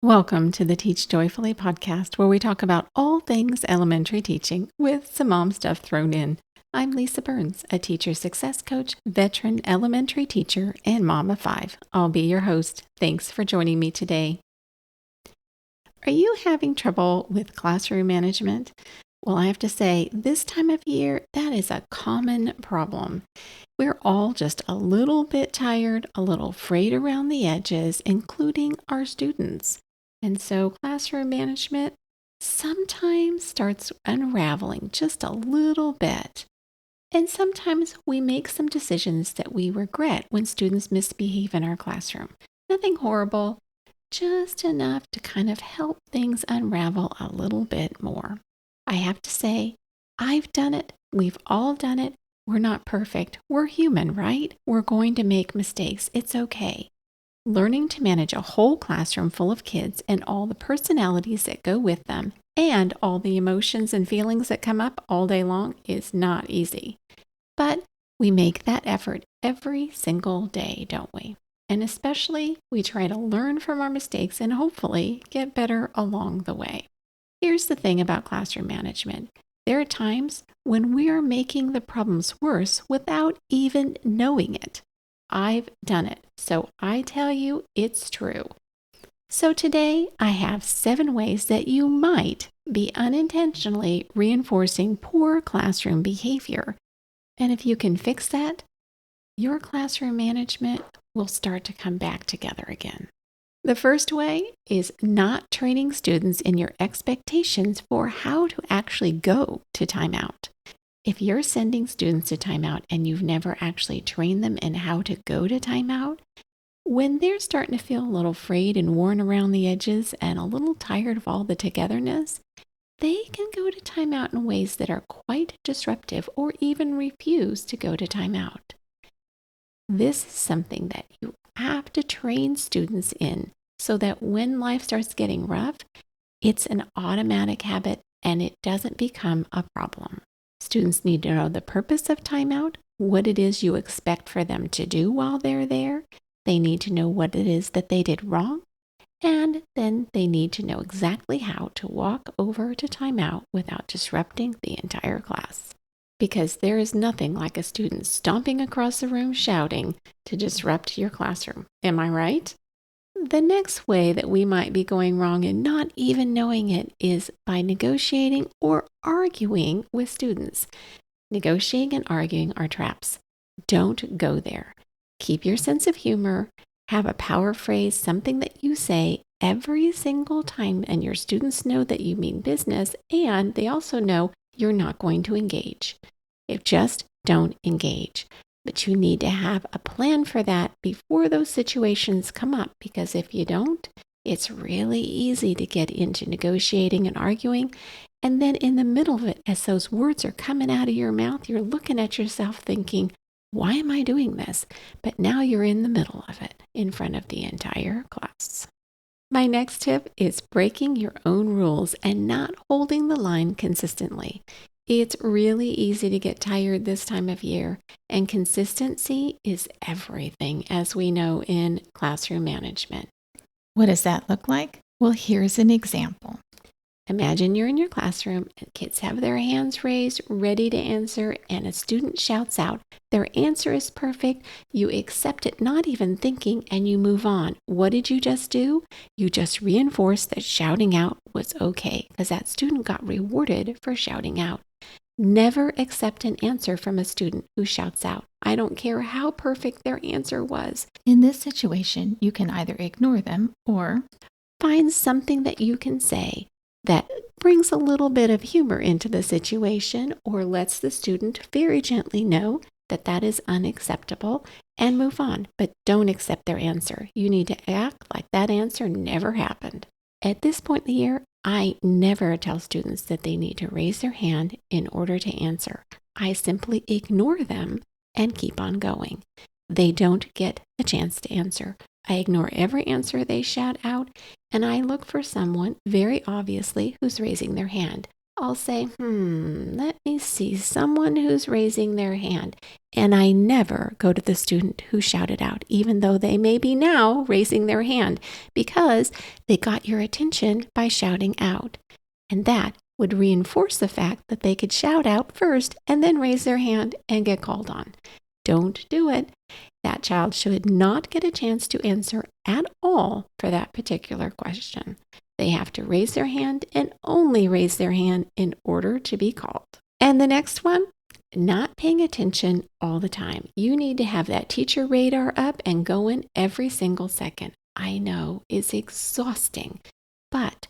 Welcome to the Teach Joyfully podcast, where we talk about all things elementary teaching with some mom stuff thrown in. I'm Lisa Burns, a teacher success coach, veteran elementary teacher, and mom of 5. I'll be your host. Thanks for joining me today. Are you having trouble with classroom management? Well, I have to say, this time of year, that is a common problem. We're all just a little bit tired, a little frayed around the edges, including our students. And so classroom management sometimes starts unraveling just a little bit. And sometimes we make some decisions that we regret when students misbehave in our classroom. Nothing horrible, just enough to kind of help things unravel a little bit more. I have to say, I've done it. We've all done it. We're not perfect. We're human, right? We're going to make mistakes. It's okay. Learning to manage a whole classroom full of kids and all the personalities that go with them and all the emotions and feelings that come up all day long is not easy. But we make that effort every single day, don't we? And especially, we try to learn from our mistakes and hopefully get better along the way. Here's the thing about classroom management. There are times when we are making the problems worse without even knowing it. I've done it, so I tell you it's true. So today I have 7 ways that you might be unintentionally reinforcing poor classroom behavior. And if you can fix that, your classroom management will start to come back together again. The first way is not training students in your expectations for how to actually go to timeout. If you're sending students to timeout and you've never actually trained them in how to go to timeout, when they're starting to feel a little frayed and worn around the edges and a little tired of all the togetherness, they can go to timeout in ways that are quite disruptive or even refuse to go to timeout. This is something that you have to train students in so that when life starts getting rough, it's an automatic habit and it doesn't become a problem. Students need to know the purpose of timeout, what it is you expect for them to do while they're there. They need to know what it is that they did wrong. And then they need to know exactly how to walk over to timeout without disrupting the entire class. Because there is nothing like a student stomping across the room shouting to disrupt your classroom. Am I right? The next way that we might be going wrong and not even knowing it is by negotiating or arguing with students. Negotiating and arguing are traps. Don't go there. Keep your sense of humor. Have a power phrase, something that you say every single time, and your students know that you mean business, and they also know you're not going to engage. Just don't engage. But you need to have a plan for that before those situations come up, because if you don't, it's really easy to get into negotiating and arguing. And then in the middle of it, as those words are coming out of your mouth, you're looking at yourself thinking, why am I doing this? But now you're in the middle of it in front of the entire class. My next tip is breaking your own rules and not holding the line consistently. It's really easy to get tired this time of year, and consistency is everything, as we know in classroom management. What does that look like? Well, here's an example. Imagine you're in your classroom and kids have their hands raised, ready to answer, and a student shouts out, their answer is perfect, you accept it not even thinking, and you move on. What did you just do? You just reinforced that shouting out was okay, because that student got rewarded for shouting out. Never accept an answer from a student who shouts out. I don't care how perfect their answer was. In this situation, you can either ignore them or find something that you can say that brings a little bit of humor into the situation or lets the student very gently know that that is unacceptable and move on. But don't accept their answer. You need to act like that answer never happened. At this point in the year, I never tell students that they need to raise their hand in order to answer. I simply ignore them and keep on going. They don't get a chance to answer. I ignore every answer they shout out, and I look for someone, very obviously, who's raising their hand. I'll say, let me see, someone who's raising their hand. And I never go to the student who shouted out, even though they may be now raising their hand, because they got your attention by shouting out. And that would reinforce the fact that they could shout out first and then raise their hand and get called on. Don't do it. That child should not get a chance to answer at all for that particular question. They have to raise their hand and only raise their hand in order to be called. And the next one, not paying attention all the time. You need to have that teacher radar up and going every single second. I know it's exhausting, but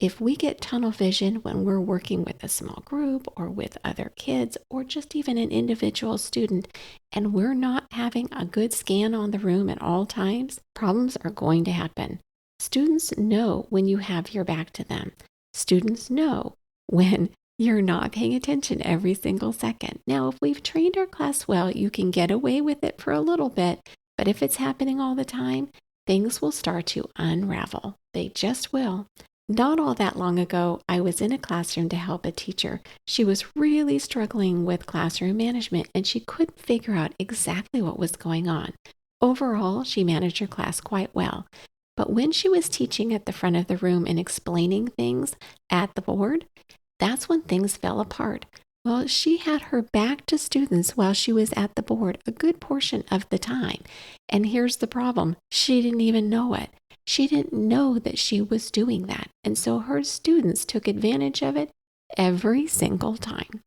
if we get tunnel vision when we're working with a small group or with other kids or just even an individual student, and we're not having a good scan on the room at all times, problems are going to happen. Students know when you have your back to them. Students know when you're not paying attention every single second. Now, if we've trained our class well, you can get away with it for a little bit, but if it's happening all the time, things will start to unravel. They just will. Not all that long ago, I was in a classroom to help a teacher. She was really struggling with classroom management, and she couldn't figure out exactly what was going on. Overall, she managed her class quite well. But when she was teaching at the front of the room and explaining things at the board, that's when things fell apart. Well, she had her back to students while she was at the board a good portion of the time. And here's the problem. She didn't even know it. She didn't know that she was doing that. And so her students took advantage of it every single time.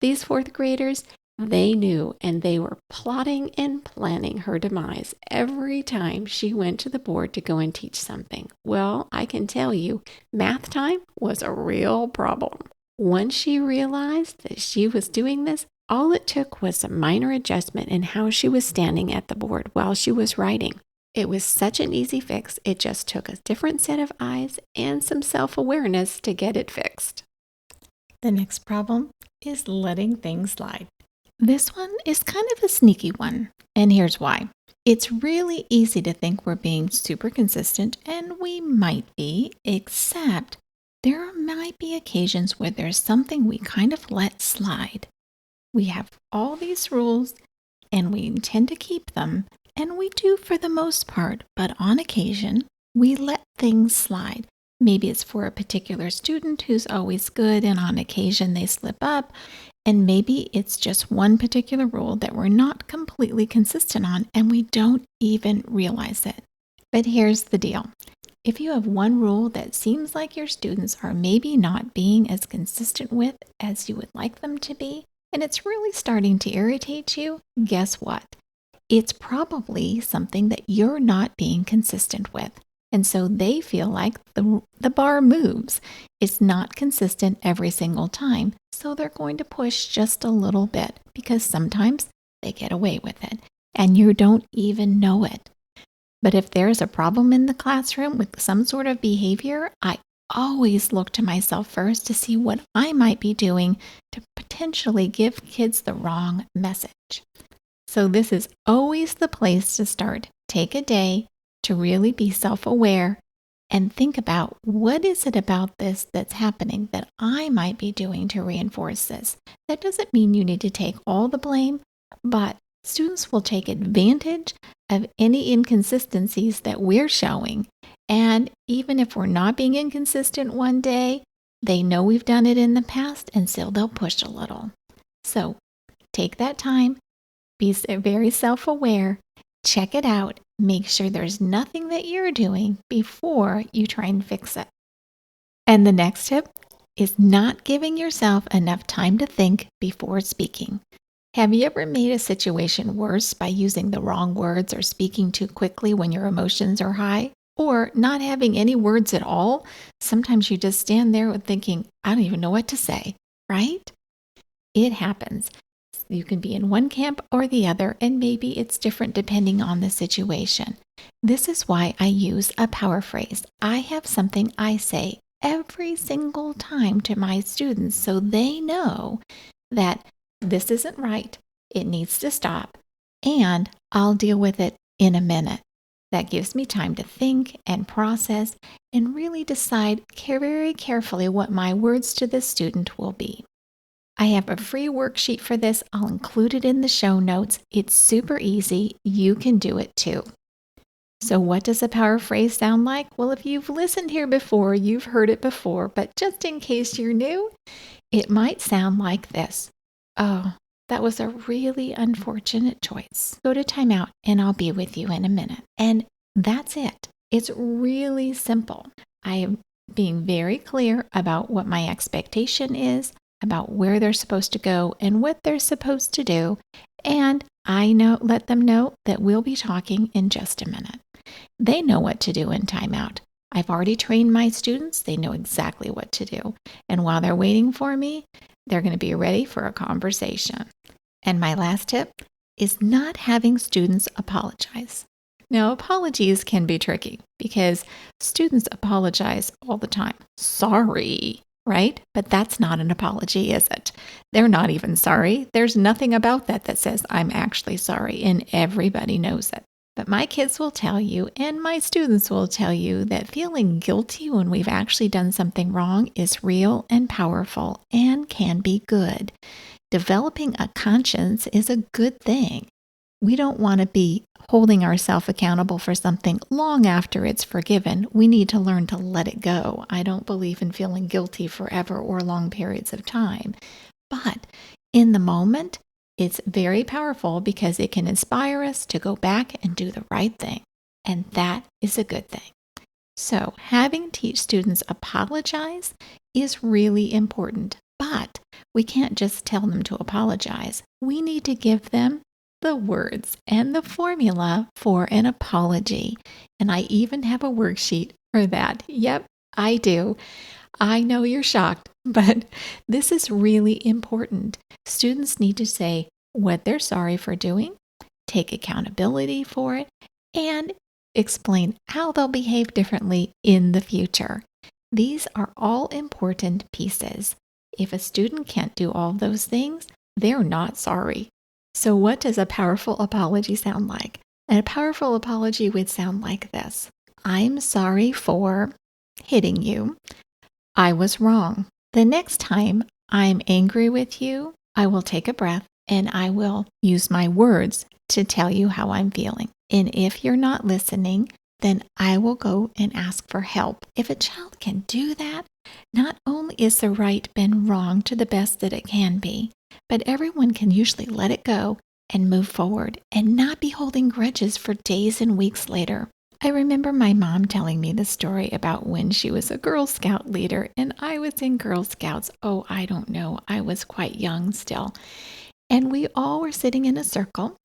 These fourth graders, they knew, and they were plotting and planning her demise every time she went to the board to go and teach something. Well, I can tell you, math time was a real problem. Once she realized that she was doing this, all it took was a minor adjustment in how she was standing at the board while she was writing. It was such an easy fix. It just took a different set of eyes and some self-awareness to get it fixed. The next problem is letting things slide. This one is kind of a sneaky one, and here's why. It's really easy to think we're being super consistent, and we might be, except there might be occasions where there's something we kind of let slide. We have all these rules, and we intend to keep them, and we do for the most part, but on occasion, we let things slide. Maybe it's for a particular student who's always good, and on occasion they slip up. And maybe it's just one particular rule that we're not completely consistent on, and we don't even realize it. But here's the deal. If you have one rule that seems like your students are maybe not being as consistent with as you would like them to be, and it's really starting to irritate you, guess what? It's probably something that you're not being consistent with. And so they feel like the bar moves. It's not consistent every single time. So they're going to push just a little bit because sometimes they get away with it and you don't even know it. But if there's a problem in the classroom with some sort of behavior, I always look to myself first to see what I might be doing to potentially give kids the wrong message. So this is always the place to start. Take a day to really be self-aware and think about what is it about this that's happening that I might be doing to reinforce this. That doesn't mean you need to take all the blame, but students will take advantage of any inconsistencies that we're showing. And even if we're not being inconsistent one day, they know we've done it in the past, and so they'll push a little. So take that time, be very self-aware, check it out, make sure there's nothing that you're doing before you try and fix it. And the next tip is not giving yourself enough time to think before speaking. Have you ever made a situation worse by using the wrong words or speaking too quickly when your emotions are high? Or not having any words at all? Sometimes you just stand there thinking, I don't even know what to say, right? It happens. You can be in one camp or the other, and maybe it's different depending on the situation. This is why I use a power phrase. I have something I say every single time to my students so they know that this isn't right, it needs to stop, and I'll deal with it in a minute. That gives me time to think and process and really decide very carefully what my words to the student will be. I have a free worksheet for this. I'll include it in the show notes. It's super easy. You can do it too. So what does a power phrase sound like? Well, if you've listened here before, you've heard it before, but just in case you're new, it might sound like this. Oh, that was a really unfortunate choice. Go to timeout and I'll be with you in a minute. And that's it. It's really simple. I am being very clear about what my expectation is, about where they're supposed to go and what they're supposed to do. And let them know that we'll be talking in just a minute. They know what to do in timeout. I've already trained my students. They know exactly what to do. And while they're waiting for me, they're going to be ready for a conversation. And my last tip is not having students apologize. Now, apologies can be tricky because students apologize all the time. Sorry, right? But that's not an apology, is it? They're not even sorry. There's nothing about that says I'm actually sorry, and everybody knows it. But my kids will tell you, and my students will tell you, that feeling guilty when we've actually done something wrong is real and powerful and can be good. Developing a conscience is a good thing. We don't want to be holding ourselves accountable for something long after it's forgiven. We need to learn to let it go. I don't believe in feeling guilty forever or long periods of time. But in the moment, it's very powerful because it can inspire us to go back and do the right thing. And that is a good thing. So having students apologize is really important. But we can't just tell them to apologize. We need to give them the words and the formula for an apology. And I even have a worksheet for that. Yep, I do. I know you're shocked, but this is really important. Students need to say what they're sorry for doing, take accountability for it, and explain how they'll behave differently in the future. These are all important pieces. If a student can't do all those things, they're not sorry. So what does a powerful apology sound like? And a powerful apology would sound like this. I'm sorry for hitting you. I was wrong. The next time I'm angry with you, I will take a breath and I will use my words to tell you how I'm feeling. And if you're not listening, then I will go and ask for help. If a child can do that, not only is the right been wrong to the best that it can be, but everyone can usually let it go and move forward and not be holding grudges for days and weeks later. I remember my mom telling me the story about when she was a Girl Scout leader and I was in Girl Scouts. Oh, I don't know. I was quite young still. And we all were sitting in a circle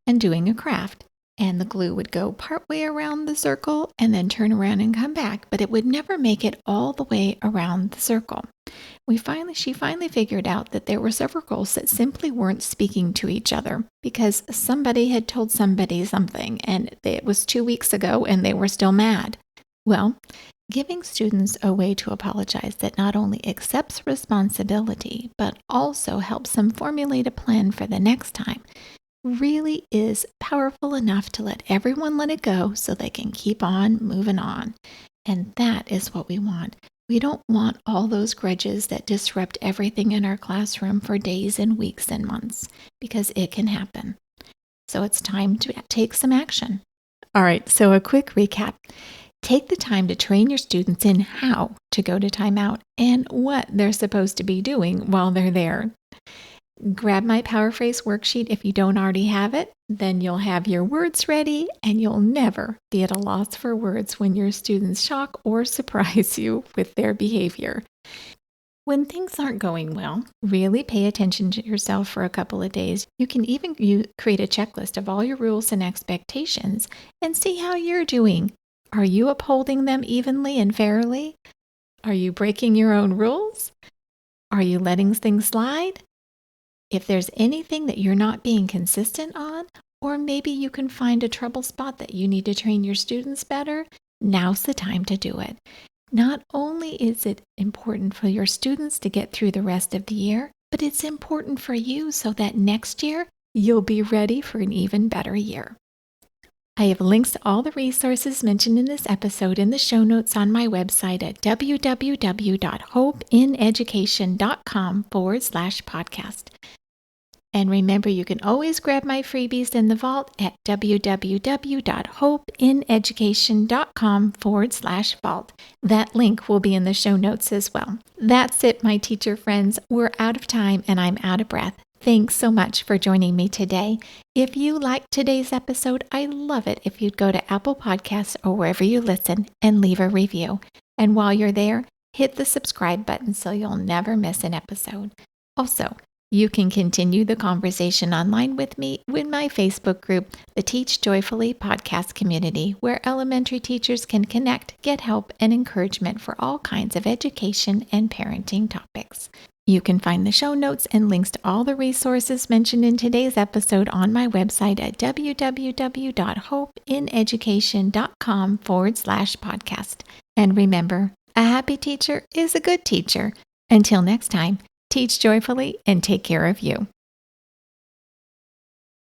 and doing a craft. And the glue would go partway around the circle and then turn around and come back, but it would never make it all the way around the circle. She finally figured out that there were several girls that simply weren't speaking to each other because somebody had told somebody something and it was 2 weeks ago and they were still mad. Well, giving students a way to apologize that not only accepts responsibility, but also helps them formulate a plan for the next time really is powerful enough to let everyone let it go so they can keep on moving on. And that is what we want. We don't want all those grudges that disrupt everything in our classroom for days and weeks and months, because it can happen. So it's time to take some action. All right, so a quick recap. Take the time to train your students in how to go to timeout and what they're supposed to be doing while they're there. Grab my power phrase worksheet if you don't already have it. Then you'll have your words ready and you'll never be at a loss for words when your students shock or surprise you with their behavior. When things aren't going well, really pay attention to yourself for a couple of days. You can even create a checklist of all your rules and expectations and see how you're doing. Are you upholding them evenly and fairly? Are you breaking your own rules? Are you letting things slide? If there's anything that you're not being consistent on, or maybe you can find a trouble spot that you need to train your students better, now's the time to do it. Not only is it important for your students to get through the rest of the year, but it's important for you so that next year you'll be ready for an even better year. I have links to all the resources mentioned in this episode in the show notes on my website at www.hopeineducation.com/podcast. And remember, you can always grab my freebies in the vault at www.hopeineducation.com/vault. That link will be in the show notes as well. That's it, my teacher friends. We're out of time and I'm out of breath. Thanks so much for joining me today. If you liked today's episode, I'd love it if you'd go to Apple Podcasts or wherever you listen and leave a review. And while you're there, hit the subscribe button so you'll never miss an episode. Also, you can continue the conversation online with me with my Facebook group, the Teach Joyfully podcast community, where elementary teachers can connect, get help, and encouragement for all kinds of education and parenting topics. You can find the show notes and links to all the resources mentioned in today's episode on my website at www.hopeineducation.com/podcast. And remember, a happy teacher is a good teacher. Until next time, teach joyfully and take care of you.